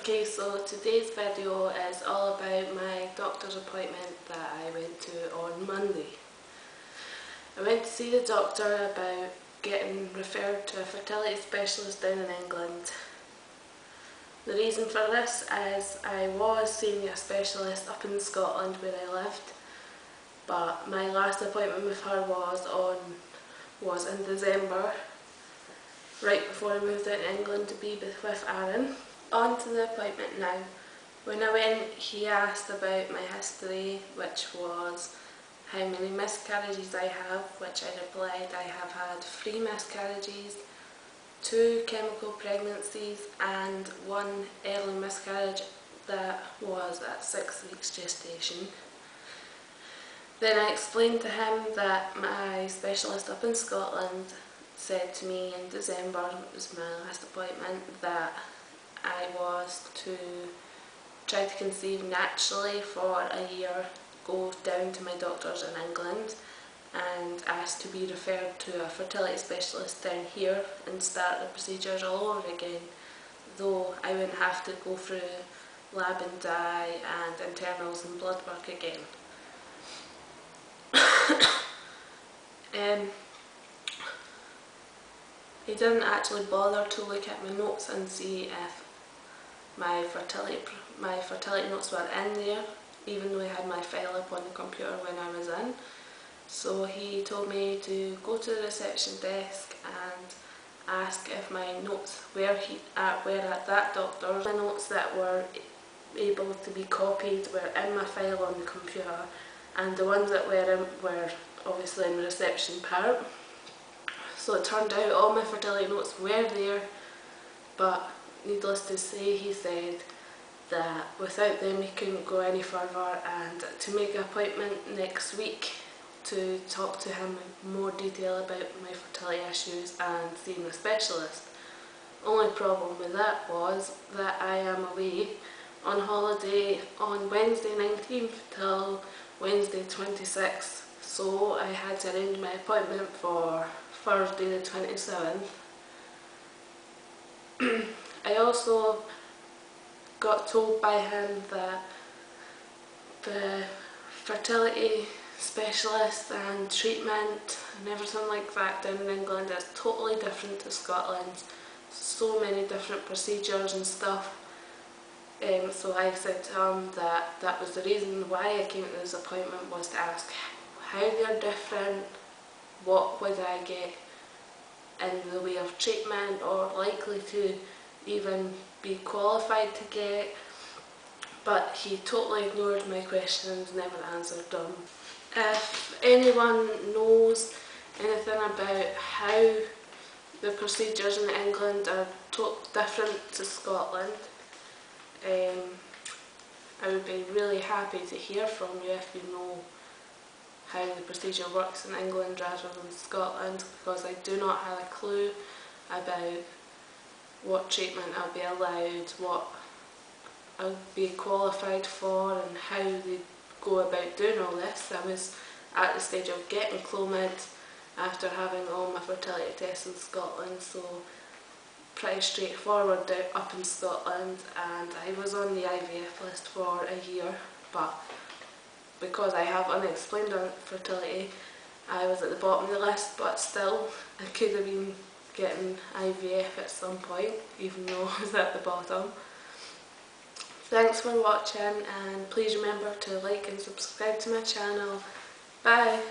Okay, so today's video is all about my doctor's appointment that I went to on Monday. I went to see the doctor about getting referred to a fertility specialist down in England. The reason for this is I was seeing a specialist up in Scotland where I lived, but my last appointment with her was in December, right before I moved out to England to be with Aaron. On to the appointment now. When I went, he asked about my history, which was how many miscarriages I have, which I replied I have had 3 miscarriages, 2 chemical pregnancies and 1 early miscarriage that was at 6 weeks gestation. Then I explained to him that my specialist up in Scotland said to me in December, it was my last appointment, that I was to try to conceive naturally for a year, go down to my doctors in England and ask to be referred to a fertility specialist down here and start the procedures all over again, though I wouldn't have to go through lab and dye and internals and blood work again. He didn't actually bother to look at my notes and see if my fertility notes were in there, even though he had my file up on the computer when I was in. So he told me to go to the reception desk and ask if my notes were at that doctor's. The notes that were able to be copied were in my file on the computer, and the ones that were obviously in the reception part. So it turned out all my fertility notes were there, but needless to say, he said that without them he couldn't go any further, and to make an appointment next week to talk to him in more detail about my fertility issues and seeing a specialist. Only problem with that was that I am away on holiday on Wednesday 19th till Wednesday 26th, so I had to arrange my appointment for Thursday the 27th. I also got told by him that the fertility specialist and treatment and everything like that down in England is totally different to Scotland. So many different procedures and stuff. So I said to him that that was the reason why I came to this appointment, was to ask how they're different, what would I get in the way of treatment or likely to even be qualified to get, but he totally ignored my questions, never answered them. If anyone knows anything about how the procedures in England are different to Scotland, I would be really happy to hear from you if you know how the procedure works in England rather than Scotland, because I do not have a clue about what treatment I'll be allowed, what I'll be qualified for and how they go about doing all this. I was at the stage of getting Clomid after having all my fertility tests in Scotland, so pretty straightforward up in Scotland, and I was on the IVF list for a year, but because I have unexplained fertility I was at the bottom of the list, but still I could have been getting IVF at some point even though I was at the bottom. Thanks for watching, and please remember to like and subscribe to my channel. Bye!